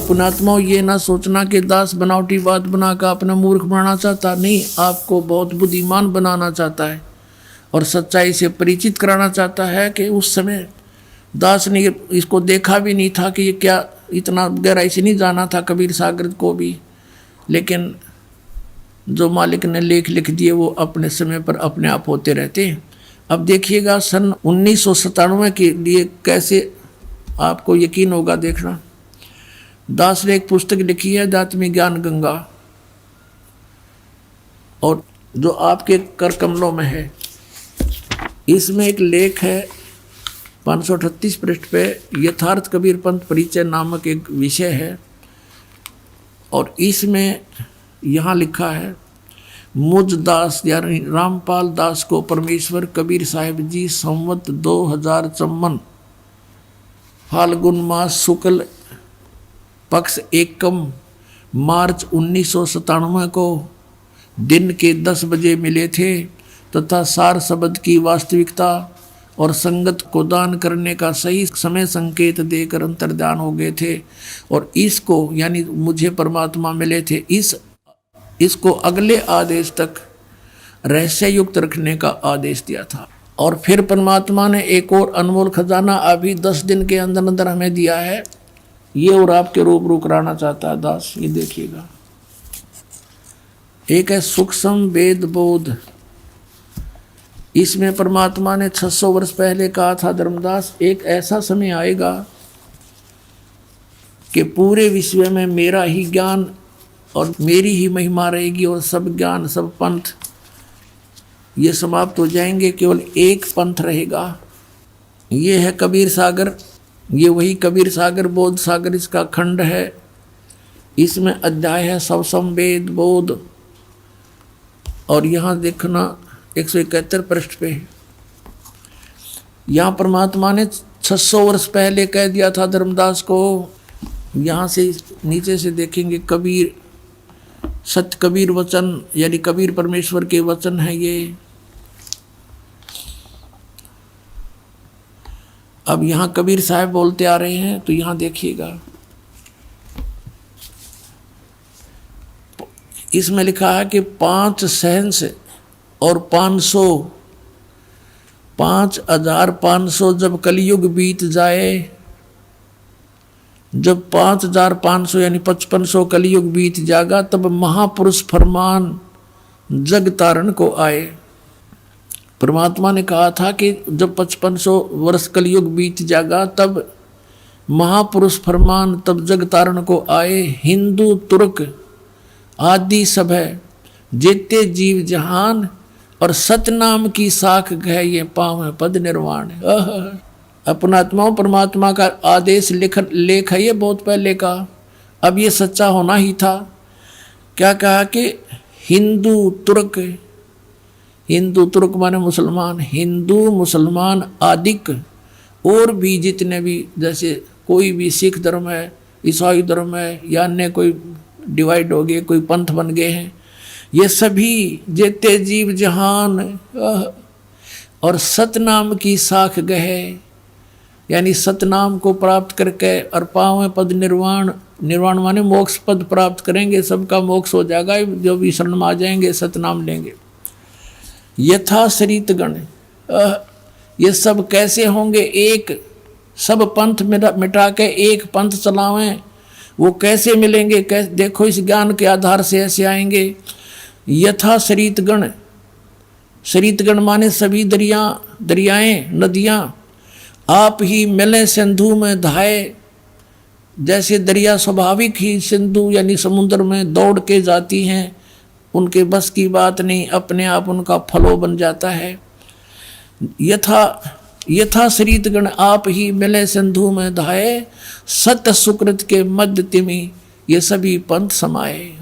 अपना आत्मा ये ना सोचना कि दास बनावटी बात बनाकर अपना मूर्ख बनाना चाहता, नहीं, आपको बहुत बुद्धिमान बनाना चाहता है और सच्चाई से परिचित कराना चाहता है कि उस समय दास ने इसको देखा भी नहीं था कि ये क्या, इतना गहराई से नहीं जाना था कबीर सागर को भी, लेकिन जो मालिक ने लेख लिख दिए वो अपने समय पर अपने आप होते रहते हैं। अब देखिएगा सन 1997 के लिए कैसे आपको यकीन होगा, देखना। दास ने एक पुस्तक लिखी है आध्यात्मिक ज्ञान गंगा, और जो आपके कर कमलों में है, इसमें एक लेख है 538 पृष्ठ पे, यथार्थ कबीर पंथ परिचय नामक एक विषय है। और इसमें यहाँ लिखा है, मुझ दास यानी रामपाल दास को परमेश्वर कबीर साहिब जी संवत 2054 फाल्गुन मास शुक्ल पक्ष एकम मार्च 1997 को दिन के 10 बजे मिले थे तथा सार शब्द की वास्तविकता और संगत को दान करने का सही समय संकेत देकर अंतर्ध्यान हो गए थे। और इसको यानी मुझे परमात्मा मिले थे, इसको अगले आदेश तक रहस्य युक्त रखने का आदेश दिया था। और फिर परमात्मा ने एक और अनमोल खजाना अभी 10 दिन के अंदर अंदर हमें दिया है, ये और आपके रूबरू कराना चाहता है दास। ये देखिएगा, एक है सूक्ष्म वेद बोध। इसमें परमात्मा ने 600 वर्ष पहले कहा था, धर्मदास एक ऐसा समय आएगा कि पूरे विश्व में मेरा ही ज्ञान और मेरी ही महिमा रहेगी और सब ज्ञान सब पंथ ये समाप्त हो जाएंगे, केवल एक पंथ रहेगा। ये है कबीर सागर, ये वही कबीर सागर बोध सागर इसका खंड है। इसमें अध्याय है सवसम वेद बोध, और यहाँ देखना 171 पृष्ठ पे, यहाँ परमात्मा ने 600 वर्ष पहले कह दिया था धर्मदास को। यहाँ से नीचे से देखेंगे, कबीर सत्य कबीर वचन यानी कबीर परमेश्वर के वचन है ये। अब यहाँ कबीर साहब बोलते आ रहे हैं, तो यहाँ देखिएगा, इसमें लिखा है कि 5 सहंस और 5500 जब कलयुग बीत जाए, जब 5500 यानी 5500 कलयुग बीत जाएगा, तब महापुरुष फरमान जग तारण को आए। परमात्मा ने कहा था कि जब 5500 वर्ष कलयुग बीत जाएगा तब महापुरुष फरमान तब जग तारण को आए। हिंदू तुर्क आदि सब है, जेते जीव जहान और सतनाम की साख गह ये पाँव पद निर्वाण। अपना आत्माओं परमात्मा का आदेश लेख है ये बहुत पहले का, अब ये सच्चा होना ही था। क्या कहा कि हिंदू तुर्क माने मुसलमान, हिंदू मुसलमान आदिक और भी जितने भी, जैसे कोई भी सिख धर्म है, ईसाई धर्म है, या अन्य कोई डिवाइड हो गए, कोई पंथ बन गए हैं, ये सभी जेते जीव जहान और सतनाम की साख गहे यानी सतनाम को प्राप्त करके और पावे पद निर्वाण, निर्वाण माने मोक्ष पद प्राप्त करेंगे, सबका मोक्ष हो जाएगा जो भी शरण में आ जाएंगे, सतनाम लेंगे। यथा शरीतगण, ये सब कैसे होंगे, एक सब पंथ मिटा के एक पंथ चलावें, वो कैसे मिलेंगे, कैसे, देखो इस ज्ञान के आधार से ऐसे आएंगे। यथा शरीतगण, शरीतगण माने सभी दरियाएं नदियां, आप ही मिले सिंधु में धाए, जैसे दरिया स्वाभाविक ही सिंधु यानी समुद्र में दौड़ के जाती हैं, उनके बस की बात नहीं, अपने आप उनका फलो बन जाता है। यथा शरीतगण आप ही मिले सिंधु में धाए, सत्य सुकृत के मध्य तिमि ये सभी पंथ समाये।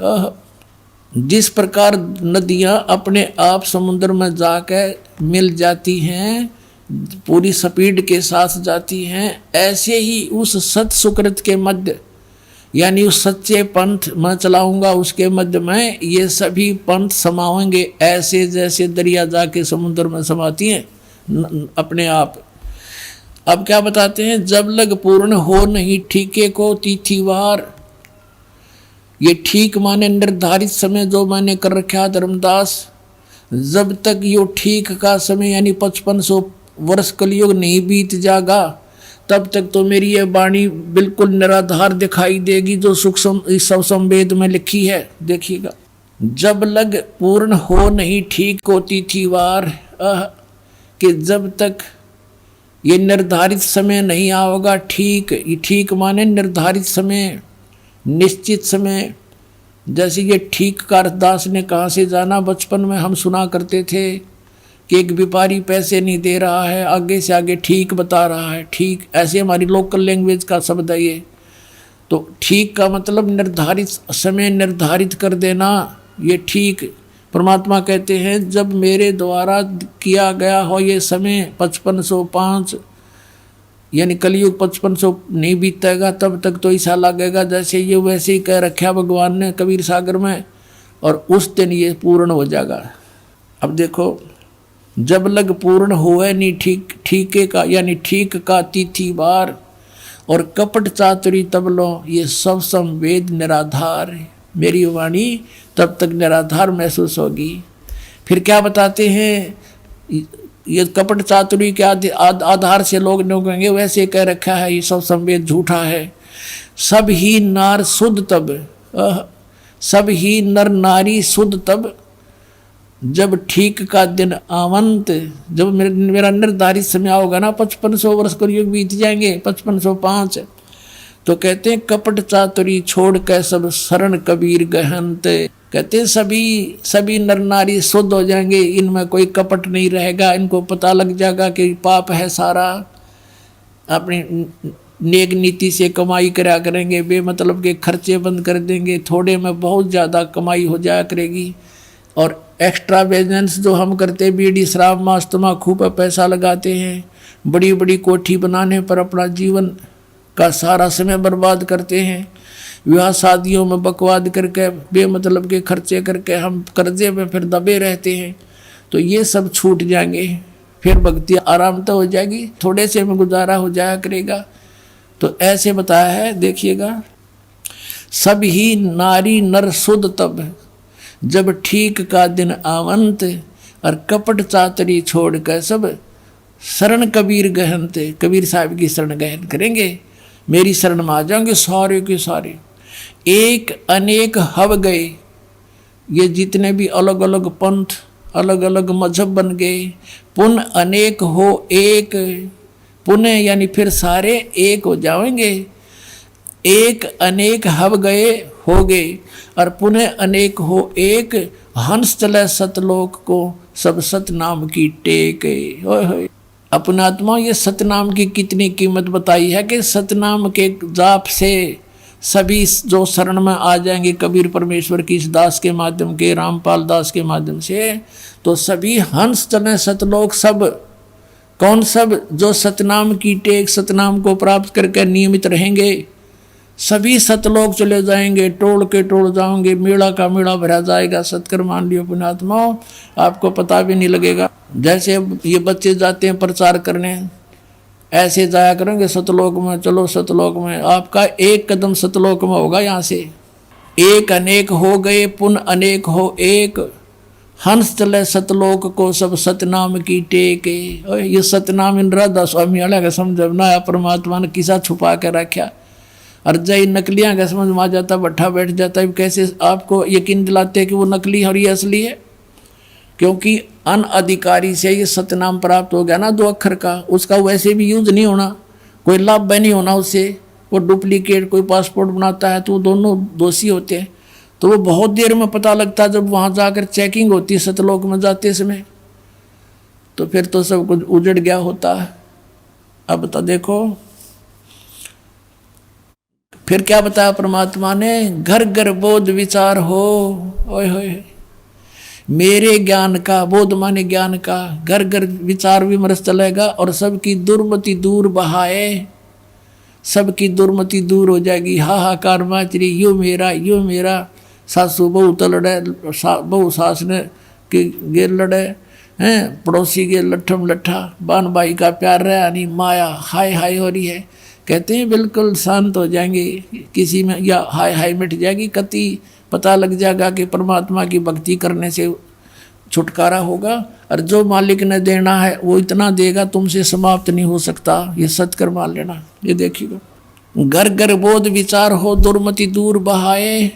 जिस प्रकार नदियाँ अपने आप समुद्र में जाकर मिल जाती हैं, पूरी स्पीड के साथ जाती हैं, ऐसे ही उस सत सुकृत के मध्य यानी उस सच्चे पंथ मैं चलाऊंगा उसके मध्य में ये सभी पंथ समाएंगे, ऐसे जैसे दरिया जाके समुद्र में समाती हैं अपने आप। अब क्या बताते हैं, जब लग पूर्ण हो नहीं ठीके को तिथिवार, ये ठीक माने निर्धारित समय जो मैंने कर रखा धर्मदास, जब तक यो ठीक का समय यानी 5500 वर्ष कलयुग नहीं बीत जाएगा तब तक तो मेरी ये वाणी बिल्कुल निराधार दिखाई देगी जो सूक्ष्म सब संवेद में लिखी है। देखिएगा, जब लग पूर्ण हो नहीं ठीक होती थी वार, कि जब तक ये निर्धारित समय नहीं आओगा ठीक, ये ठीक माने निर्धारित समय, निश्चित समय। जैसे ये ठीक का दास ने कहाँ से जाना, बचपन में हम सुना करते थे कि एक व्यापारी पैसे नहीं दे रहा है, आगे से आगे ठीक बता रहा है, ठीक, ऐसे हमारी लोकल लैंग्वेज का शब्द है ये। तो ठीक का मतलब निर्धारित समय निर्धारित कर देना, ये ठीक। परमात्मा कहते हैं जब मेरे द्वारा किया गया हो ये समय 5505 यानी कलयुग 5500 नहीं बीतेगा तब तक तो ऐसा लगेगा जैसे ये वैसे ही कह रखा भगवान ने कबीर सागर में, और उस दिन ये पूर्ण हो जाएगा। अब देखो, जब लग पूर्ण होए नहीं ठीक, ठीके का यानी ठीक का तिथि बार, और कपट चातुरी तब लो ये सब संवेद निराधार, मेरी वाणी तब तक निराधार महसूस होगी। फिर क्या बताते हैं, ये कपट चातुरी के आधार से लोग कहेंगे वैसे कह रखा है ये सब संवेद झूठा है। सब ही नार शुद्ध तब, सब ही नर नारी शुद्ध तब, जब ठीक का दिन आवंत, जब मेरा निर्धारित समय होगा ना 5500 वर्ष को युग बीत जाएंगे 5505, तो कहते हैं कपट चातुरी छोड़ कर सब शरण कबीर गहनत, कहते हैं सभी नर नारी शुद्ध हो जाएंगे, इनमें कोई कपट नहीं रहेगा, इनको पता लग जाएगा कि पाप है सारा, अपनी नेक नीति से कमाई करा करेंगे, बेमतलब के खर्चे बंद कर देंगे, थोड़े में बहुत ज़्यादा कमाई हो जाया करेगी। और एक्स्ट्रा बिजनेस जो हम करते हैं, बीड़ी शराब मांस तम्बाकू पर पैसा लगाते हैं, बड़ी बड़ी कोठी बनाने पर अपना जीवन का सारा समय बर्बाद करते हैं, विवाह शादियों में बकवाद करके बेमतलब के खर्चे करके हम कर्जे में फिर दबे रहते हैं, तो ये सब छूट जाएंगे, फिर भक्ति आराम तो हो जाएगी, थोड़े से में गुजारा हो जाया करेगा। तो ऐसे बताया है, देखिएगा, सब ही नारी नर शुद्ध तब, जब ठीक का दिन आवंत, और कपट चातरी छोड़कर सब शरण कबीर गहनते, कबीर साहब की शरण गहन करेंगे, मेरी शरण में आ जाएंगे सारे के सारे। एक अनेक हव गए, ये जितने भी अलग अलग पंथ अलग अलग मजहब बन गए, पुण्य अनेक हो एक, पुण्य यानी फिर सारे एक हो जाएंगे। एक अनेक हव गए हो गए, और पुण्य अनेक हो एक, हंस चले सतलोक को सब सतनाम की टेक। अपना आत्मा, ये सतनाम की कितनी कीमत बताई है कि सतनाम के जाप से सभी जो शरण में आ जाएंगे कबीर परमेश्वर की इस दास के माध्यम के, रामपाल दास के माध्यम से, तो सभी हंस चले सतलोक, सब कौन, सब जो सतनाम की टेक, सतनाम को प्राप्त करके नियमित रहेंगे, सभी सतलोक चले जाएंगे, टोल के टोल जाओगे, मेला का मेला भरा जाएगा। सत्कर मान लियो पुण्यात्माओं, आपको पता भी नहीं लगेगा। जैसे ये बच्चे जाते हैं प्रचार करने, ऐसे जाया करेंगे सतलोक में, चलो सतलोक में, आपका एक कदम सतलोक में होगा। यहाँ से एक अनेक हो गए, पुण्य अनेक हो एक, हंस चले सतलोक को सब सतनाम की टेक। ये सतनाम इन राधा स्वामी वाला का समझना, परमात्मा ने किसा छुपा के रखा, और जय नकलियाँ का समझ में आ जाता, बैठा बैठ जाता है। कैसे आपको यकीन दिलाते हैं कि वो नकली है और ये असली है? क्योंकि अनअधिकारी से ये सतनाम प्राप्त हो गया ना 2 अक्षर का, उसका वैसे भी यूज नहीं होना, कोई लाभ नहीं होना उससे। वो डुप्लीकेट कोई पासपोर्ट बनाता है तो वो दोनों दोषी होते हैं। तो वो बहुत देर में पता लगता है जब वहाँ जाकर चेकिंग होती है सतलोक में जाते समय, तो फिर तो सब कुछ उजड़ गया होता है। अब तो देखो फिर क्या बताया परमात्मा ने, घर घर बोध विचार हो, ओए होए मेरे ज्ञान का, बोध माने ज्ञान का, घर घर विचार विमर्श चलेगा, और सबकी दुर्मति दूर बहाए, सबकी दुर्मति दूर हो जाएगी। हाहाकार माचरी, यो मेरा, सासू बहू तो लड़े, बहू सास ने के गे लड़े हैं, पड़ोसी के लट्ठम लट्ठा, बान भाई का प्यार रहा नहीं, माया हाय हाय हो रही है, कहते हैं बिल्कुल शांत हो जाएंगे, किसी में या हाय हाय मिट जाएगी, कति पता लग जाएगा कि परमात्मा की भक्ति करने से छुटकारा होगा। और जो मालिक ने देना है वो इतना देगा, तुमसे समाप्त नहीं हो सकता, ये सत्कर मान लेना। ये देखिएगा, घर घर बोध विचार हो, दुर्मति दूर बहाए,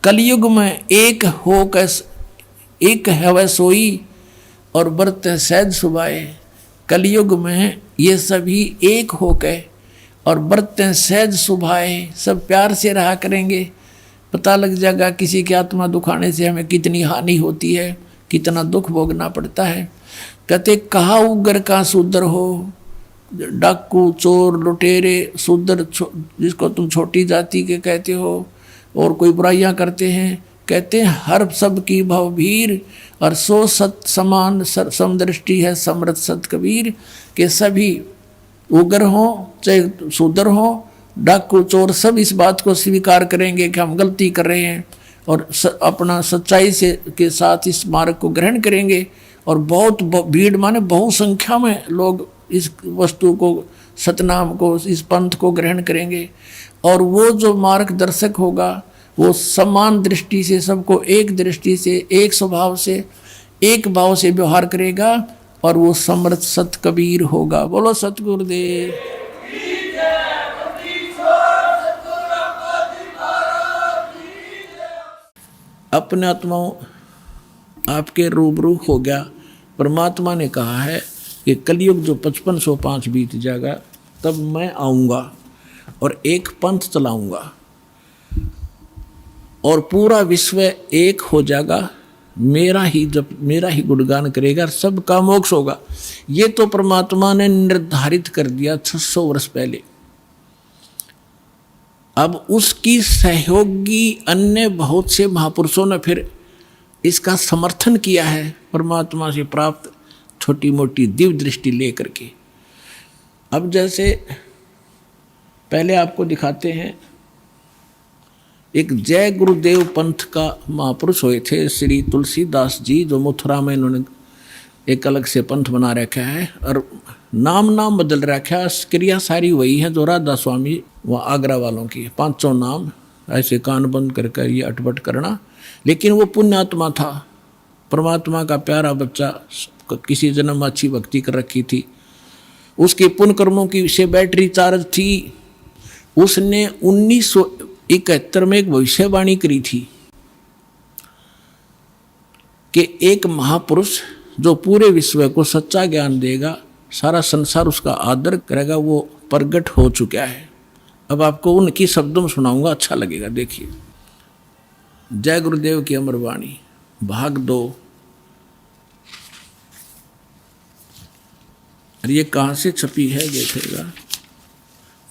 कलयुग में एक हो कस एक है वह सोई, और बरत सहज सुबाए। कलयुग में ये सभी एक हो के और बरतें सहज सुभाए, सब प्यार से रहा करेंगे। पता लग जाएगा किसी की आत्मा दुखाने से हमें कितनी हानि होती है, कितना दुख भोगना पड़ता है। कहते कहा उग्र का शूद्र हो, डाकू चोर लुटेरे शूद्र जिसको तुम छोटी जाति के कहते हो और कोई बुराइयां करते हैं, कहते हैं हर सब की भवभीर और सो सत समान समदृष्टि है समृत सत कबीर। के सभी उग्र हों चाहे शूद्र हों, डाकू चोर, सब इस बात को स्वीकार करेंगे कि हम गलती कर रहे हैं और अपना सच्चाई से के साथ इस मार्ग को ग्रहण करेंगे। और बहुत भीड़ माने बहुसंख्या में लोग इस वस्तु को, सतनाम को, इस पंथ को ग्रहण करेंगे। और वो जो मार्गदर्शक होगा वो समान दृष्टि से सबको एक दृष्टि से, एक स्वभाव से, एक भाव से व्यवहार करेगा, और वो समर्थ सत कबीर होगा। बोलो सतगुरुदेव। अपने आत्माओं आपके रूबरू हो गया। परमात्मा ने कहा है कि कलयुग जो 5505 बीत जाएगा तब मैं आऊँगा और एक पंथ चलाऊँगा और पूरा विश्व एक हो जाएगा, मेरा ही गुणगान करेगा, सबका मोक्ष होगा। ये तो परमात्मा ने निर्धारित कर दिया 600 वर्ष पहले। अब उसकी सहयोगी अन्य बहुत से महापुरुषों ने फिर इसका समर्थन किया है, परमात्मा से प्राप्त छोटी मोटी दिव्य दृष्टि लेकर के। अब जैसे पहले आपको दिखाते हैं, एक जय गुरुदेव पंथ का महापुरुष हुए थे श्री तुलसीदास जी, जो मथुरा में इन्होंने एक अलग से पंथ बना रखा है और नाम बदल रखा है। क्रिया सारी वही है जो राधा स्वामी व आगरा वालों की, 500 नाम ऐसे कान बंद कर ये अटपट करना। लेकिन वो पुण्यात्मा था, परमात्मा का प्यारा बच्चा, किसी जन्म अच्छी भक्ति कर रखी थी, उसके पुण्य कर्मों की से बैटरी चार्ज थी। उसने 1971 में एक भविष्यवाणी करी थी कि एक महापुरुष जो पूरे विश्व को सच्चा ज्ञान देगा, सारा संसार उसका आदर करेगा, वो प्रगट हो चुका है। अब आपको उनकी शब्दों में सुनाऊंगा, अच्छा लगेगा। देखिए, जय गुरुदेव की अमर वाणी, भाग 2। और ये कहाँ से छपी है देखिएगा,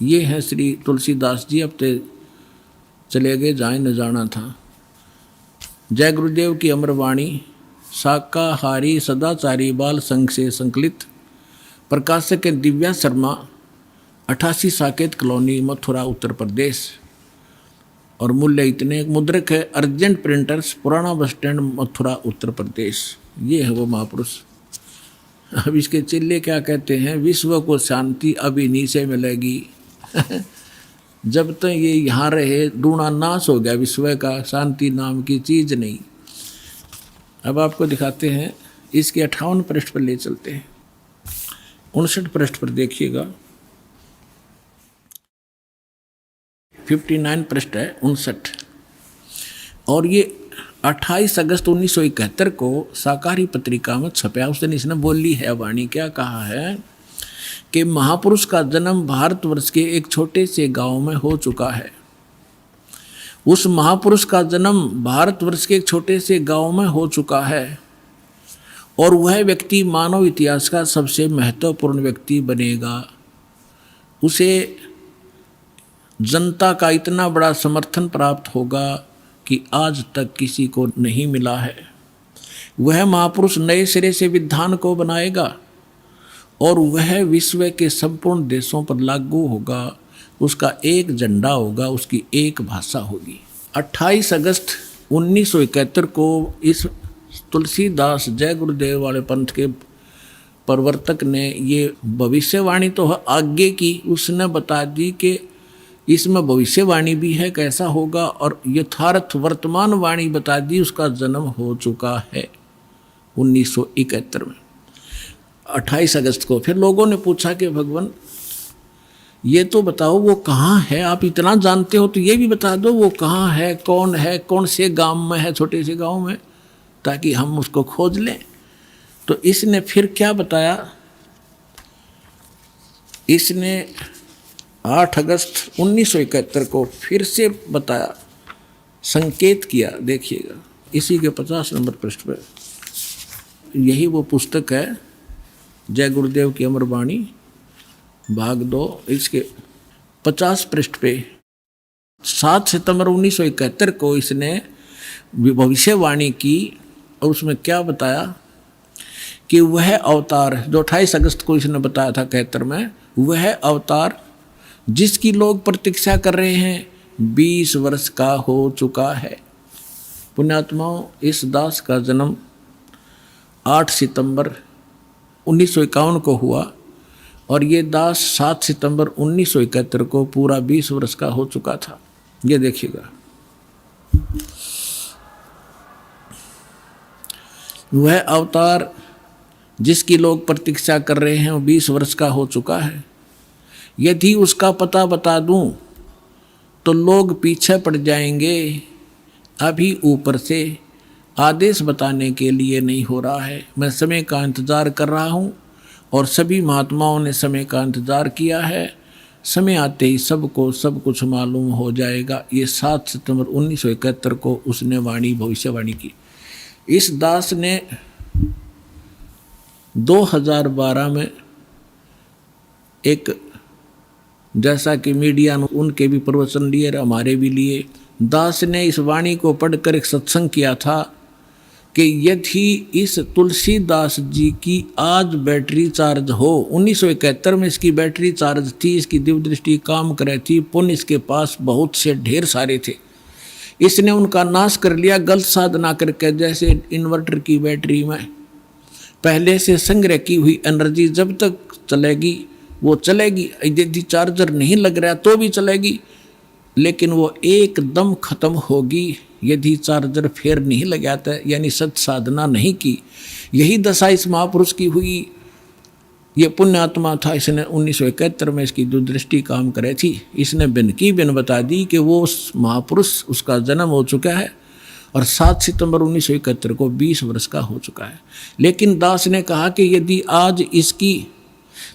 ये है श्री तुलसीदास जी, अब तो चले गए, जाए न जाना था। जय गुरुदेव की अमर वाणी, शाकाहारी सदाचारी बाल संघ से संकलित, प्रकाशक है दिव्या शर्मा, 88 साकेत कॉलोनी, मथुरा, उत्तर प्रदेश। और मूल्य इतने, मुद्रक है अर्जेंट प्रिंटर्स, पुराना बस स्टैंड, मथुरा, उत्तर प्रदेश। ये है वो महापुरुष। अब इसके चिल्ले क्या कहते हैं, विश्व को शांति अब इन्हीं से मिलेगी। जब तक ये यहाँ रहे डूणा नाश हो गया विश्व का, शांति नाम की चीज़ नहीं। अब आपको दिखाते हैं, इसके 58 पृष्ठ पर ले चलते हैं। 59 पृष्ठ पर देखिएगा, 59 पृष्ठ है 59। और ये 28 अगस्त 1971 को साकारी पत्रिका में छपया। उस दिन इसने बोली है वाणी, क्या कहा है कि महापुरुष का जन्म भारतवर्ष के एक छोटे से गांव में हो चुका है। उस महापुरुष का जन्म भारतवर्ष के एक छोटे से गांव में हो चुका है और वह व्यक्ति मानव इतिहास का सबसे महत्वपूर्ण व्यक्ति बनेगा। उसे जनता का इतना बड़ा समर्थन प्राप्त होगा कि आज तक किसी को नहीं मिला है। वह महापुरुष नए सिरे से विधान को बनाएगा और वह विश्व के संपूर्ण देशों पर लागू होगा। उसका एक झंडा होगा, उसकी एक भाषा होगी। 28 अगस्त 1971 को इस तुलसीदास जय गुरुदेव वाले पंथ के प्रवर्तक ने ये भविष्यवाणी तो आगे की उसने बता दी कि इसमें भविष्यवाणी भी है कैसा होगा, और यथार्थ वर्तमान वाणी बता दी उसका जन्म हो चुका है 1971 में 28 अगस्त को। फिर लोगों ने पूछा कि भगवान ये तो बताओ वो कहाँ है, आप इतना जानते हो तो ये भी बता दो वो कहाँ है, कौन से गांव में है, छोटे से गांव में, ताकि हम उसको खोज लें। तो इसने फिर क्या बताया, इसने 8 अगस्त 1971 को फिर से बताया, संकेत किया। देखिएगा इसी के 50 नंबर पृष्ठ पर, यही वो पुस्तक है जय गुरुदेव की अमर वाणी भाग 2, इसके 50 पृष्ठ पे 7 सितंबर 1971 को इसने भविष्यवाणी की, और उसमें क्या बताया कि वह अवतार जो 28 अगस्त को इसने बताया था 71 में, वह अवतार जिसकी लोग प्रतीक्षा कर रहे हैं 20 वर्ष का हो चुका है। पुण्यात्माओं, इस दास का जन्म 8 सितंबर 1951 को हुआ, और ये दास 7 सितंबर 1971 को पूरा 20 वर्ष का हो चुका था। ये देखिएगा, वह अवतार जिसकी लोग प्रतीक्षा कर रहे हैं वो 20 वर्ष का हो चुका है। यदि उसका पता बता दूं तो लोग पीछे पड़ जाएंगे। अभी ऊपर से आदेश बताने के लिए नहीं हो रहा है। मैं समय का इंतज़ार कर रहा हूं, और सभी महात्माओं ने समय का इंतज़ार किया है। समय आते ही सबको सब कुछ मालूम हो जाएगा। ये 7 सितंबर 1971 को उसने भविष्यवाणी की। इस दास ने 2012 में एक, जैसा कि मीडिया ने उनके भी प्रवचन लिए, हमारे भी लिए, दास ने इस वाणी को पढ़कर एक सत्संग किया था कि यदि इस तुलसीदास जी की आज बैटरी चार्ज हो, 1971 में इसकी बैटरी चार्ज थी, इसकी दिव्य दृष्टि काम कर रही थी, पुण्य इसके पास बहुत से ढेर सारे थे, इसने उनका नाश कर लिया गलत साधना करके। जैसे इन्वर्टर की बैटरी में पहले से संग्रह की हुई एनर्जी जब तक चलेगी वो चलेगी, यदि चार्जर नहीं लग रहा तो भी चलेगी, लेकिन वो एकदम खत्म होगी यदि चार्जर फेर नहीं लगाता, यानी सत साधना नहीं की। यही दशा इस महापुरुष की हुई। ये पुण्यात्मा था, इसने 1971 में इसकी दूरदृष्टि काम करे थी। इसने बिन की बिन बता दी कि वो उस महापुरुष, उसका जन्म हो चुका है, और 7 सितंबर 1971 को 20 वर्ष का हो चुका है। लेकिन दास ने कहा कि यदि आज इसकी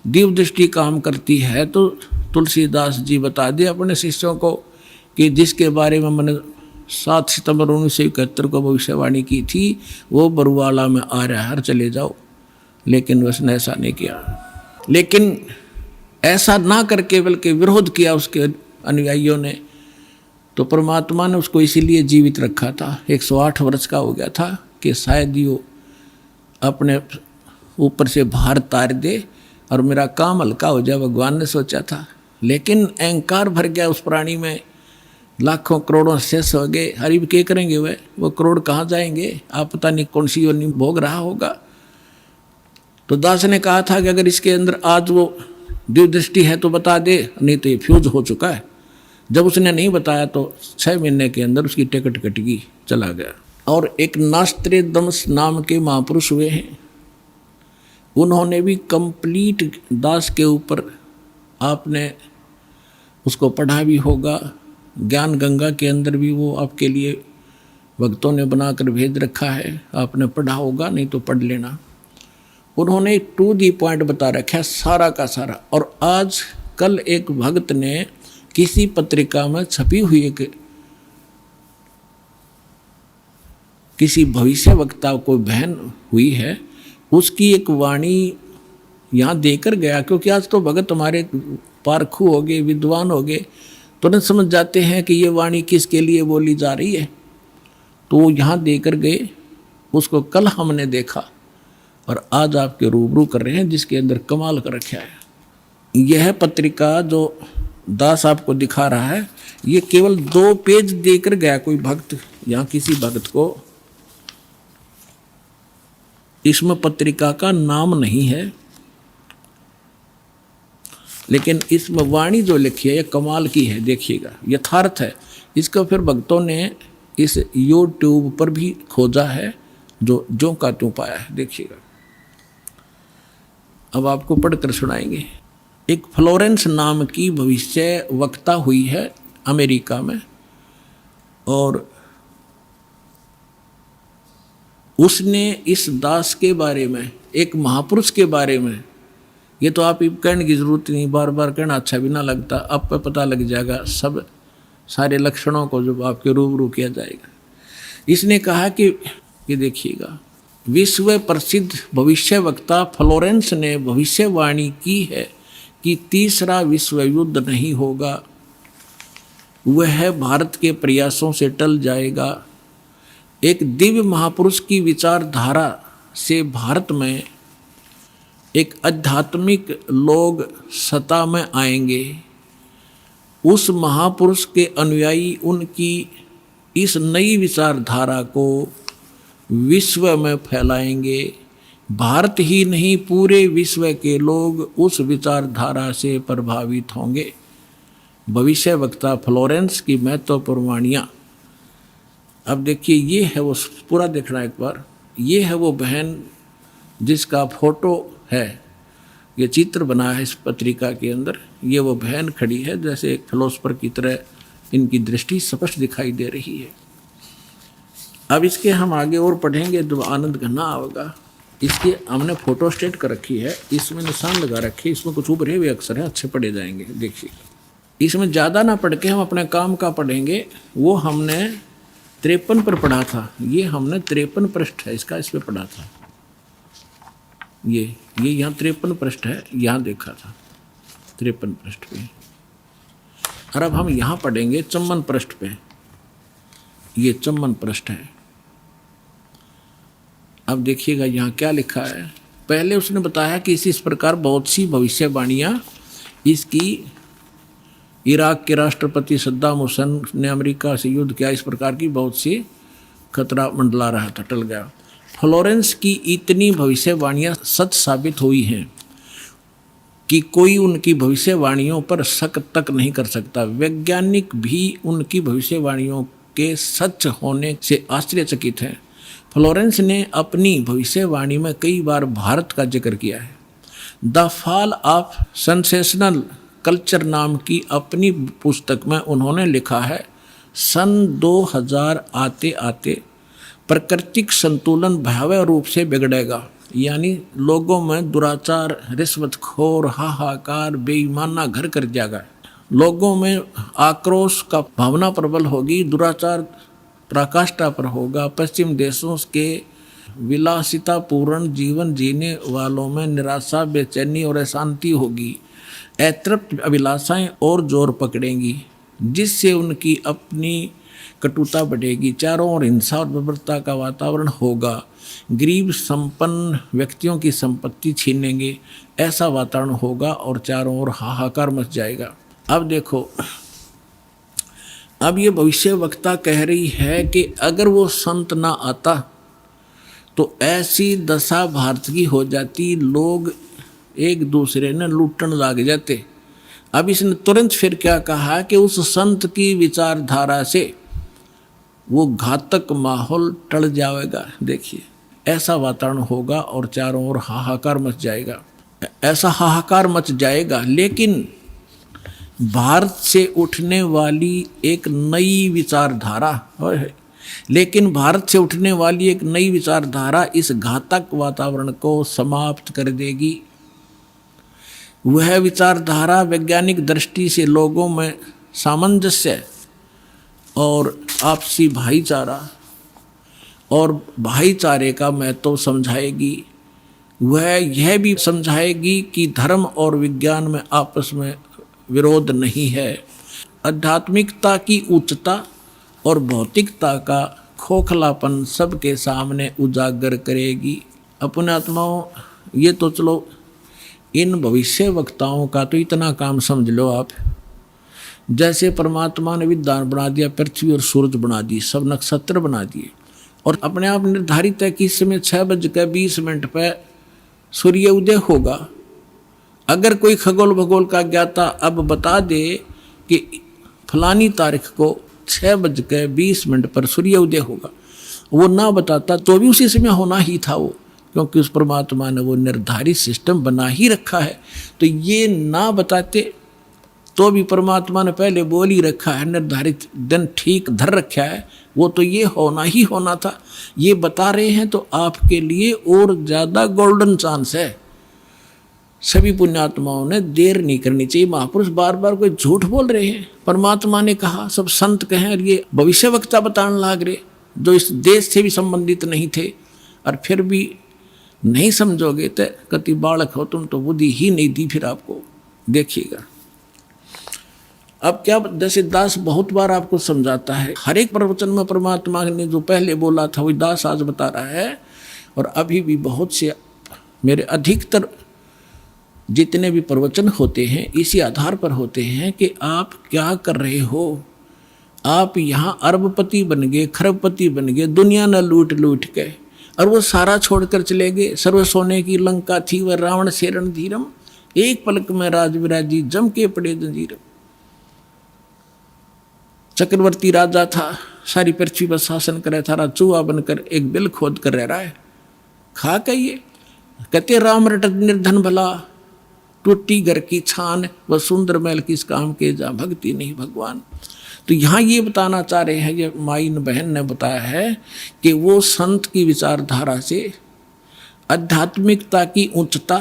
दिव्य दृष्टि काम करती है तो तुलसीदास जी बता दे अपने शिष्यों को कि जिसके बारे में मैंने 7 सितंबर 1971 को भविष्यवाणी की थी वो बरुवाला में आ रहा है, चले जाओ। लेकिन उसने ऐसा नहीं किया। लेकिन ऐसा ना करके बल्कि विरोध किया उसके अनुयायियों ने, तो परमात्मा ने उसको इसीलिए जीवित रखा था। 108 वर्ष का हो गया था कि शायद ये अपने ऊपर से भार तार दे और मेरा काम हल्का हो जाए, भगवान ने सोचा था। लेकिन अहंकार भर गया उस प्राणी में, लाखों करोड़ों शेष हो गए। हरिब क्या करेंगे वो करोड़ कहाँ जाएंगे, आप पता नहीं कौन सी योनि भोग रहा होगा। तो दास ने कहा था कि अगर इसके अंदर आज वो दिव्य दृष्टि है तो बता दे, नहीं तो ये फ्यूज हो चुका है। जब उसने नहीं बताया तो 6 महीने के अंदर उसकी टिकट कट गई, चला गया। और एक नास्त्रे दमस नाम के महापुरुष हुए हैं, उन्होंने भी कंप्लीट दास के ऊपर, आपने उसको पढ़ा भी होगा, ज्ञान गंगा के अंदर भी वो आपके लिए भक्तों ने बनाकर भेज रखा है, आपने पढ़ा होगा, नहीं तो पढ़ लेना। उन्होंने टू दी पॉइंट बता रखा है सारा का सारा। और आज कल एक भक्त ने किसी पत्रिका में छपी हुई एक किसी भविष्य वक्ता को बहन हुई है, उसकी एक वाणी यहाँ देकर गया, क्योंकि आज तो भगत हमारे पारखू हो गए, विद्वान हो गए, तुरंत समझ जाते हैं कि ये वाणी किसके लिए बोली जा रही है। तो वो यहाँ देकर गए, उसको कल हमने देखा और आज आपके रूबरू कर रहे हैं, जिसके अंदर कमाल कर रखा है। यह पत्रिका जो दास आपको दिखा रहा है, ये केवल 2 पेज देकर गया कोई भक्त, यहाँ किसी भक्त को इसमें पत्रिका का नाम नहीं है, लेकिन इसमें वाणी जो लिखी है ये कमाल की है, देखिएगा, यथार्थ है। इसको फिर भक्तों ने इस यूट्यूब पर भी खोजा है, जो जो का त्यों पाया है, देखिएगा। अब आपको पढ़कर सुनाएंगे। एक फ्लोरेंस नाम की भविष्य वक्ता हुई है अमेरिका में, और उसने इस दास के बारे में, एक महापुरुष के बारे में, ये तो आप कहने की जरूरत नहीं, बार बार कहना अच्छा भी ना लगता, आप पे पता लग जाएगा सब सारे लक्षणों को जब आपके रूबरू किया जाएगा। इसने कहा कि ये देखिएगा, विश्व प्रसिद्ध भविष्य वक्ता फ्लोरेंस ने भविष्यवाणी की है कि तीसरा विश्व युद्ध नहीं होगा, वह भारत के प्रयासों से टल जाएगा। एक दिव्य महापुरुष की विचारधारा से भारत में एक आध्यात्मिक लोग सत्ता में आएंगे। उस महापुरुष के अनुयायी उनकी इस नई विचारधारा को विश्व में फैलाएंगे। भारत ही नहीं, पूरे विश्व के लोग उस विचारधारा से प्रभावित होंगे। भविष्य वक्ता फ्लोरेंस की महत्वपूर्ण वाणियाँ। अब देखिए, ये है वो, पूरा देखना एक बार, ये है वो बहन जिसका फोटो है, ये चित्र बना है इस पत्रिका के अंदर। ये वो बहन खड़ी है, जैसे एक फिलोसफर की तरह इनकी दृष्टि स्पष्ट दिखाई दे रही है। अब इसके हम आगे और पढ़ेंगे तो आनंद घना होगा। इसके हमने फोटो स्टेट कर रखी है, इसमें निशान लगा रखे, इसमें कुछ उभरे हुए अक्षर हैं, अच्छे पढ़े जाएंगे। देखिए, इसमें ज़्यादा ना पढ़ के हम अपने काम का पढ़ेंगे। वो हमने 53 पर पढ़ा था, ये हमने 53 पृष्ठ है इसका, इस पर पढ़ा था। ये यहाँ 53 पृष्ठ है, यहाँ देखा था 53 पृष्ठ पे। और अब हम यहाँ पढ़ेंगे 54 पृष्ठ पे, ये 54 पृष्ठ है। अब देखिएगा यहाँ क्या लिखा है। पहले उसने बताया कि इस प्रकार बहुत सी भविष्यवाणियाँ इसकी, इराक के राष्ट्रपति सद्दाम हुसैन ने अमेरिका से युद्ध किया, इस प्रकार की बहुत सी खतरा मंडला रहा था, टल गया। फ्लोरेंस की इतनी भविष्यवाणियाँ सच साबित हुई हैं कि कोई उनकी भविष्यवाणियों पर शक तक नहीं कर सकता। वैज्ञानिक भी उनकी भविष्यवाणियों के सच होने से आश्चर्यचकित हैं। फ्लोरेंस ने अपनी भविष्यवाणी में कई बार भारत का जिक्र किया है। The fall of sensational culture नाम की अपनी पुस्तक में उन्होंने लिखा है, सन 2000 आते आते प्राकृतिक संतुलन भयावह रूप से बिगड़ेगा, यानी लोगों में दुराचार, रिश्वतखोर, हाहाकार, बेईमाना घर कर जाएगा। लोगों में आक्रोश का भावना प्रबल होगी, दुराचार पराकाष्ठा पर होगा। पश्चिम देशों के विलासितापूर्ण जीवन जीने वालों में निराशा, बेचैनी और अशांति होगी। अतृप्त अभिलाषाएं और जोर पकड़ेंगी, जिससे उनकी अपनी कटुता बढ़ेगी। चारों ओर हिंसा और बर्बरता का वातावरण होगा। गरीब संपन्न व्यक्तियों की संपत्ति छीनेंगे, ऐसा वातावरण होगा और चारों ओर हाहाकार मच जाएगा। अब देखो, अब ये भविष्य वक्ता कह रही है कि अगर वो संत ना आता तो ऐसी दशा भारत की हो जाती, लोग एक दूसरे ने लूटने लग जाते। अब इसने तुरंत फिर क्या कहा कि उस संत की विचारधारा से वो घातक माहौल टल जाएगा। देखिए, ऐसा वातावरण होगा और चारों ओर हाहाकार मच जाएगा, ऐसा हाहाकार मच जाएगा। लेकिन भारत से उठने वाली एक नई विचारधारा इस घातक वातावरण को समाप्त कर देगी। वह विचारधारा वैज्ञानिक दृष्टि से लोगों में सामंजस्य और आपसी भाईचारे का महत्व समझाएगी। वह यह भी समझाएगी कि धर्म और विज्ञान में आपस में विरोध नहीं है। आध्यात्मिकता की उच्चता और भौतिकता का खोखलापन सबके सामने उजागर करेगी। अपने आत्माओं, ये तो चलो इन भविष्य वक्ताओं का तो इतना काम समझ लो आप, जैसे परमात्मा ने विद्वान बना दिया, पृथ्वी और सूरज बना दी, सब नक्षत्र बना दिए, और अपने आप निर्धारित है कि इस समय 6:20 पर सूर्य उदय होगा अगर कोई खगोल भगोल का ज्ञाता अब बता दे कि फलानी तारीख को 6:20 पर सूर्य उदय होगा, वो ना बताता तो भी उसी समय होना ही था वो, क्योंकि उस परमात्मा ने वो निर्धारित सिस्टम बना ही रखा है। तो ये ना बताते तो भी परमात्मा ने पहले बोल ही रखा है, निर्धारित दिन ठीक धर रखा है, वो तो ये होना ही होना था। ये बता रहे हैं तो आपके लिए और ज़्यादा गोल्डन चांस है। सभी पुण्यात्माओं ने देर नहीं करनी चाहिए। महापुरुष बार बार कोई झूठ बोल रहे हैं, परमात्मा ने कहा, सब संत कहें, और ये भविष्यवक्ता बताने लाग रहे जो इस देश से भी संबंधित नहीं थे, और फिर भी नहीं समझोगे तो कति बालक हो तुम, तो बुद्धि ही नहीं दी फिर आपको। देखिएगा अब क्या, जैसे दास बहुत बार आपको समझाता है, हर एक प्रवचन में परमात्मा ने जो पहले बोला था वही दास आज बता रहा है। और अभी भी बहुत से मेरे अधिकतर जितने भी प्रवचन होते हैं इसी आधार पर होते हैं कि आप क्या कर रहे हो। आप यहाँ अरबपति बन गए, खरबपति बन गए, दुनिया न लूट लूट के, और वो सारा छोड़कर चले गए। सर्व सोने की लंका थी वह रावण से रणधीरम, एक पलक में राज विराजी जम के पड़े जंजीरम। चक्रवर्ती राजा था, सारी पृथ्वी पर शासन करे, थारा चूहा बनकर एक बिल खोद कर रह रहा है। खा कहिए कहते राम रट निर्धन भला, टूटी घर की छान, वह सुंदर महल किस काम के, जा भक्ति नहीं भगवान। तो यहाँ ये बताना चाह रहे हैं, ये माइन बहन ने बताया है कि वो संत की विचारधारा से आध्यात्मिकता की उच्चता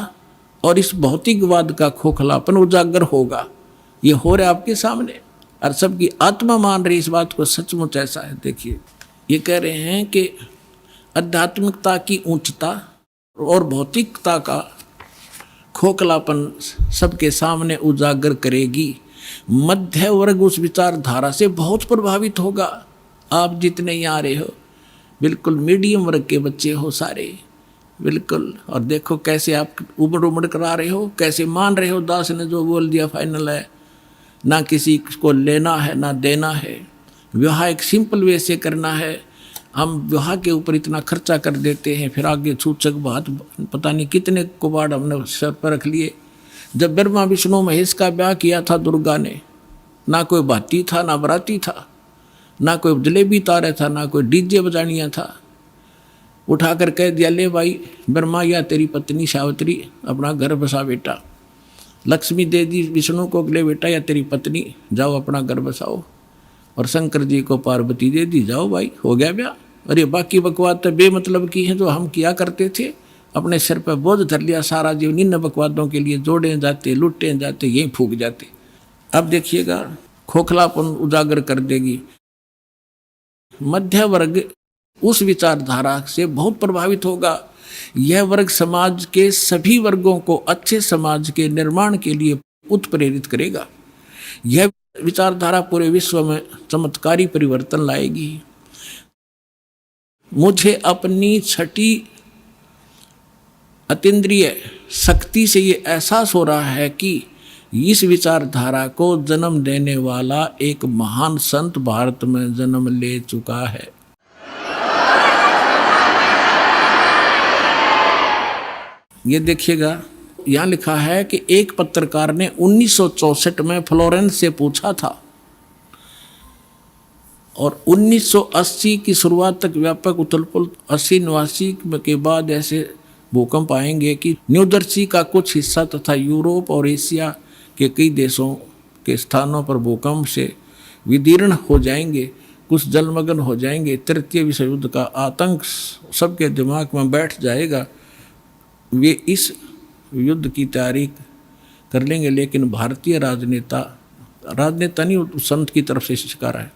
और इस भौतिकवाद का खोखलापन उजागर होगा। ये हो रहा है आपके सामने, और सबकी आत्मा मान रही इस बात को, सचमुच ऐसा है। देखिए ये कह रहे हैं कि आध्यात्मिकता की ऊंचता और भौतिकता का खोखलापन सबके सामने उजागर करेगी। मध्य वर्ग उस विचारधारा से बहुत प्रभावित होगा। आप जितने यहाँ आ रहे हो बिल्कुल मीडियम वर्ग के बच्चे हो सारे, बिल्कुल। और देखो कैसे आप उमड़ उमड़ कर आ रहे हो, कैसे मान रहे हो दास ने जो बोल दिया फाइनल है, ना किसी को लेना है ना देना है। विवाह एक सिंपल वे से करना है। हम विवाह के ऊपर इतना खर्चा कर देते हैं, फिर आगे सूचक बात पता नहीं कितने कुबाड़ हमने सर पर रख लिए। जब ब्रह्मा विष्णु महेश का ब्याह किया था दुर्गा ने, ना कोई भाती था ना बराती था, ना कोई जलेबी तारे था, ना कोई डीजे बजानिया था। उठाकर कह दिया, ले भाई ब्रह्मा या तेरी पत्नी सावित्री अपना घर बसा बेटा। लक्ष्मी दे दी विष्णु को, ले बेटा या तेरी पत्नी जाओ अपना घर बसाओ। और शंकर जी को पार्वती दे दी, जाओ भाई हो गया ब्याह। अरे बाकी बकवाद तो बेमतलब की है जो हम किया करते थे, अपने सिर पर बोझ धर लिया सारा जीवन इन बकवादों के लिए, जोड़े जाते लुटे जाते यहीं फूक जाते। अब देखिएगा खोखलापन उजागर कर देगी। मध्य वर्ग उस विचारधारा से बहुत प्रभावित होगा। यह वर्ग समाज के सभी वर्गों को अच्छे समाज के निर्माण के लिए उत्प्रेरित करेगा। यह विचारधारा पूरे विश्व में चमत्कारी परिवर्तन लाएगी। मुझे अपनी छठी अतीन्द्रिय शक्ति से ये एहसास हो रहा है कि इस विचारधारा को जन्म देने वाला एक महान संत भारत में जन्म ले चुका है। ये देखिएगा यहाँ लिखा है कि एक पत्रकार ने 1964 में फ्लोरेंस से पूछा था और 1980 की शुरुआत तक व्यापक उथल-पुथल 80-89 के बाद ऐसे भूकंप आएंगे कि न्यू जर्सी का कुछ हिस्सा तथा यूरोप और एशिया के कई देशों के स्थानों पर भूकंप से विदीर्ण हो जाएंगे, कुछ जलमग्न हो जाएंगे। तृतीय विश्व युद्ध का आतंक सबके दिमाग में बैठ जाएगा। वे इस युद्ध की तैयारी कर लेंगे, लेकिन भारतीय राजनेता नहीं, संत की तरफ से शिकार है,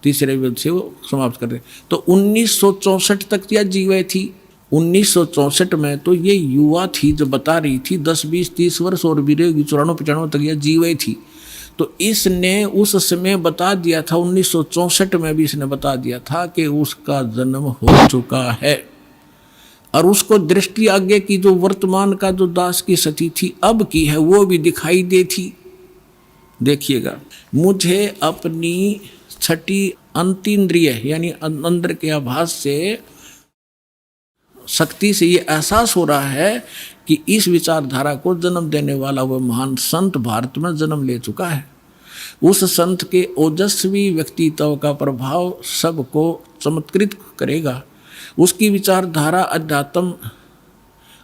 तीसरे युद्ध से वो समाप्त कर दे। तो 1964 तक यह जीवे थी। 1964 में तो ये युवा थी जो बता रही थी, 10, 20, 30 वर्ष और भी रहेगी, 94-95 तक यह जीवे थी। तो इसने उस समय बता दिया था, 1964 में भी इसने बता दिया था कि उसका जन्म हो चुका है। और उसको दृष्टि आगे की जो वर्तमान का जो दास की स्थिति थी अब की है वो भी दिखाई दे थी। देखिएगा, मुझे अपनी छठी अंतीन्द्रिय यानी अंदर के आभास से शक्ति से ये एहसास हो रहा है कि इस विचारधारा को जन्म देने वाला वह महान संत भारत में जन्म ले चुका है। उस संत के ओजस्वी व्यक्तित्व का प्रभाव सबको चमत्कृत करेगा। उसकी विचारधारा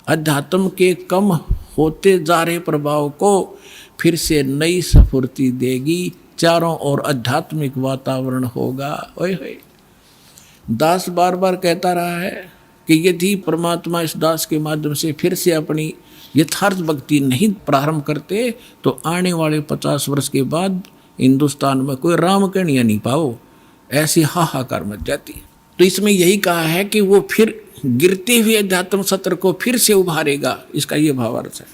अध्यात्म के कम होते जा रहे प्रभाव को फिर से नई स्फूर्ति देगी। चारों ओर आध्यात्मिक वातावरण होगा। ओए होए, दास बार बार कहता रहा है कि यदि परमात्मा इस दास के माध्यम से फिर से अपनी यथार्थ भक्ति नहीं प्रारंभ करते तो आने वाले 50 वर्ष के बाद हिंदुस्तान में कोई राम कहानियाँ नहीं पाओ, ऐसी हाहाकार मच जाती। तो इसमें यही कहा है कि वो फिर गिरते हुए अध्यात्म सत्र को फिर से उभारेगा, इसका ये भावार्थ है।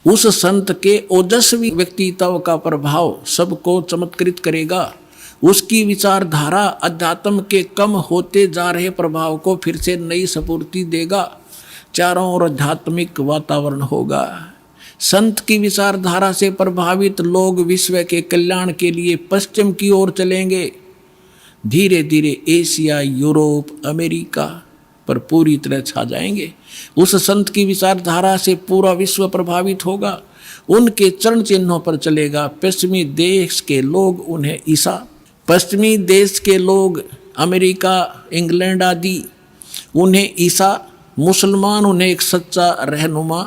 उस संत के ओजस्वी व्यक्तित्व का प्रभाव सबको चमत्कृत करेगा। उसकी विचारधारा अध्यात्म के कम होते जा रहे प्रभाव को फिर से नई स्फूर्ति देगा। चारों ओर आध्यात्मिक वातावरण होगा। संत की विचारधारा से प्रभावित लोग विश्व के कल्याण के लिए पश्चिम की ओर चलेंगे। धीरे धीरे एशिया, यूरोप, अमेरिका पर पूरी तरह छा जाएंगे। उस संत की विचारधारा से पूरा विश्व प्रभावित होगा। उनके चरण चिन्हों पर चलेगा। पश्चिमी देश के लोग उन्हें पश्चिमी देश के लोग अमेरिका, इंग्लैंड आदि उन्हें ईसा, मुसलमान उन्हें एक सच्चा रहनुमा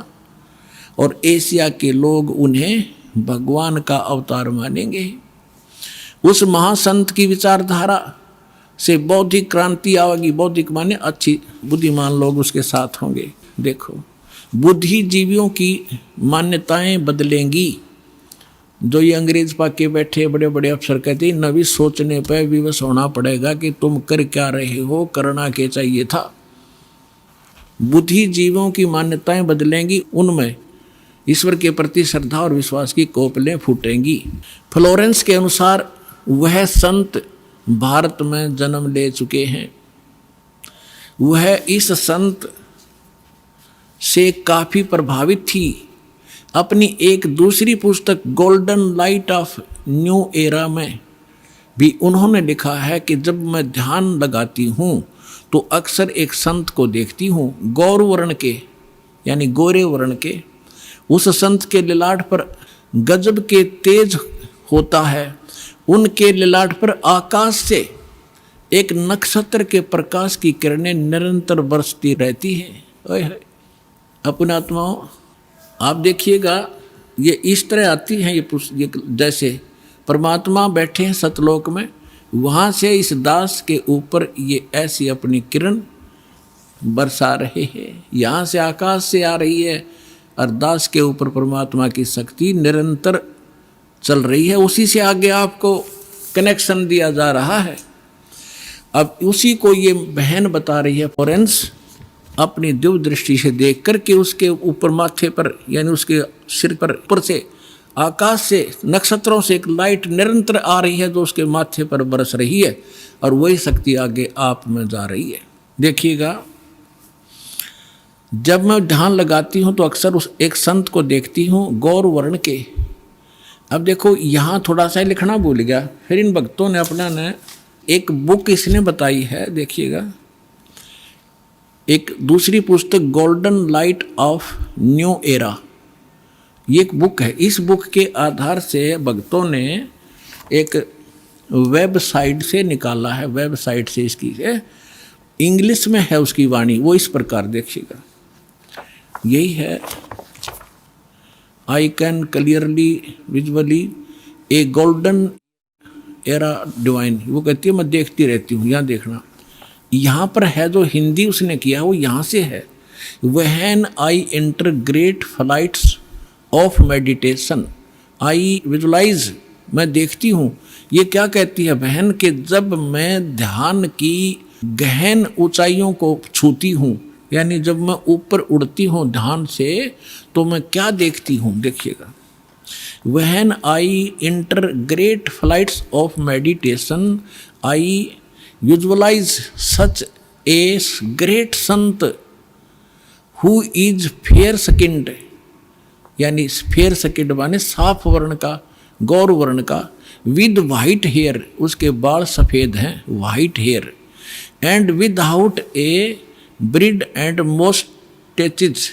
और एशिया के लोग उन्हें भगवान का अवतार मानेंगे। उस महासंत की विचारधारा से बौद्धिक क्रांति आएगी। बौद्धिक माने अच्छी बुद्धिमान लोग उसके साथ होंगे। देखो, बुद्धिजीवियों की मान्यताएं बदलेंगी। जो ये अंग्रेज पाके बैठे बड़े बड़े अफसर कहते हैं नवी सोचने पर विवश होना पड़ेगा कि तुम कर क्या रहे हो, करना क्या चाहिए था। बुद्धिजीवियों की मान्यताएं बदलेंगी। उनमें ईश्वर के प्रति श्रद्धा और विश्वास की कोपलें फूटेंगी। फ्लोरेंस के अनुसार वह संत भारत में जन्म ले चुके हैं। वह इस संत से काफ़ी प्रभावित थी। अपनी एक दूसरी पुस्तक golden light of new era में भी उन्होंने लिखा है कि जब मैं ध्यान लगाती हूँ तो अक्सर एक संत को देखती हूँ, गौर वर्ण के यानी गोरे वर्ण के। उस संत के ललाट पर गजब के तेज होता है। उनके ललाट पर आकाश से एक नक्षत्र के प्रकाश की किरणें निरंतर बरसती रहती हैं। ओए अपने आत्माओं, आप देखिएगा ये इस तरह आती हैं। ये जैसे परमात्मा बैठे हैं सतलोक में, वहाँ से इस दास के ऊपर ये ऐसी अपनी किरण बरसा रहे हैं। यहाँ से आकाश से आ रही है और दास के ऊपर परमात्मा की शक्ति निरंतर चल रही है। उसी से आगे आपको कनेक्शन दिया जा रहा है। अब उसी को ये बहन बता रही है फ्लोरेंस अपनी दिव्य दृष्टि से देख कर के उसके ऊपर माथे पर यानी उसके सिर पर ऊपर से आकाश से नक्षत्रों से एक लाइट निरंतर आ रही है जो उसके माथे पर बरस रही है और वही शक्ति आगे आप में जा रही है। देखिएगा, जब मैं ध्यान लगाती हूँ तो अक्सर उस एक संत को देखती हूँ गौर वर्ण के। अब देखो यहाँ थोड़ा सा लिखना भूल गया, फिर इन भक्तों ने अपना ने एक बुक इसने बताई है। देखिएगा, एक दूसरी पुस्तक golden light of new era, ये एक बुक है। इस बुक के आधार से भक्तों ने एक वेबसाइट से निकाला है। वेबसाइट से इसकी है, इंग्लिश में है उसकी वाणी। वो इस प्रकार देखिएगा, यही है। I can clearly visually A golden era divine. वो कहती है मैं देखती रहती हूँ। यहाँ देखना, यहाँ पर है जो हिंदी उसने किया वो यहाँ से है। When I enter great flights of meditation I visualise, मैं देखती हूँ। ये क्या कहती है बहन कि जब मैं ध्यान की गहन ऊंचाइयों को छूती हूँ, यानी जब मैं ऊपर उड़ती हूँ ध्यान से, तो मैं क्या देखती हूँ। देखिएगा, when I enter great flights of meditation I visualise such a great sant who is fair skinned, यानी फेयर स्किन्ड माने साफ वर्ण का, गौर वर्ण का, विद वाइट हेयर, उसके बाल सफ़ेद हैं, white hair, and without a beard and moustaches,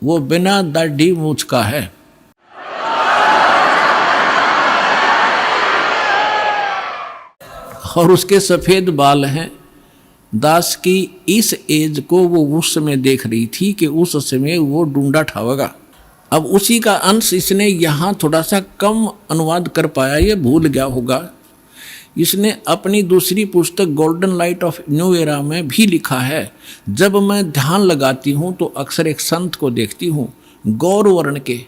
वो बिना दाढ़ी मूछ का है। और उसके सफेद बाल हैं। दास की इस एज को वो उस समय देख रही थी कि उस समय वो ढूंढा ठावेगा। अब उसी का अंश इसने यहाँ थोड़ा सा कम अनुवाद कर पाया, ये भूल गया होगा। इसने अपनी दूसरी पुस्तक golden light of new era में भी लिखा है, जब मैं ध्यान लगाती हूँ तो अक्सर एक संत को देखती हूँ, गौर वर्ण के,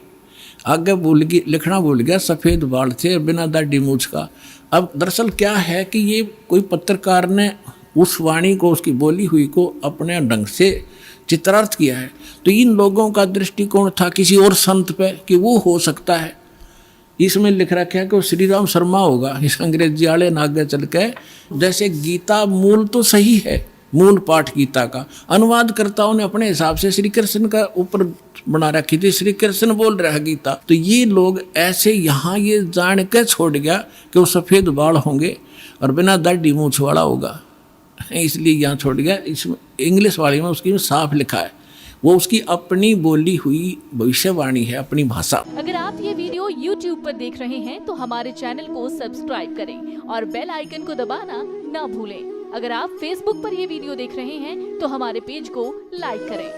आगे लिखना भूल गया, सफ़ेद बाल थे, बिना दाढ़ी मूछ का। अब दरअसल क्या है कि ये कोई पत्रकार ने उस वाणी को, उसकी बोली हुई को अपने ढंग से चित्रार्थ किया है। तो इन लोगों का दृष्टिकोण था किसी और संत पे कि वो हो सकता है। इसमें लिख रखा है कि वो श्री राम शर्मा होगा। इस अंग्रेजी वाले ने आगे चल के, जैसे गीता मूल तो सही है, मूल पाठ गीता का अनुवादकर्ताओं ने अपने हिसाब से श्री कृष्ण का ऊपर बना रखी थी, श्री कृष्ण बोल रहा है गीता। तो ये लोग ऐसे यहाँ ये जान के छोड़ गया कि वो सफ़ेद बाल होंगे और बिना दाढ़ी मूछ वाला होगा, इसलिए यहाँ छोड़ गया। इसमें इंग्लिश वाली में उसकी साफ लिखा है, वो उसकी अपनी बोली हुई भविष्यवाणी है, अपनी भाषा। अगर आप ये वीडियो YouTube पर देख रहे हैं तो हमारे चैनल को सब्सक्राइब करें और बेल आइकन को दबाना ना भूलें। अगर आप Facebook पर ये वीडियो देख रहे हैं तो हमारे पेज को लाइक करें।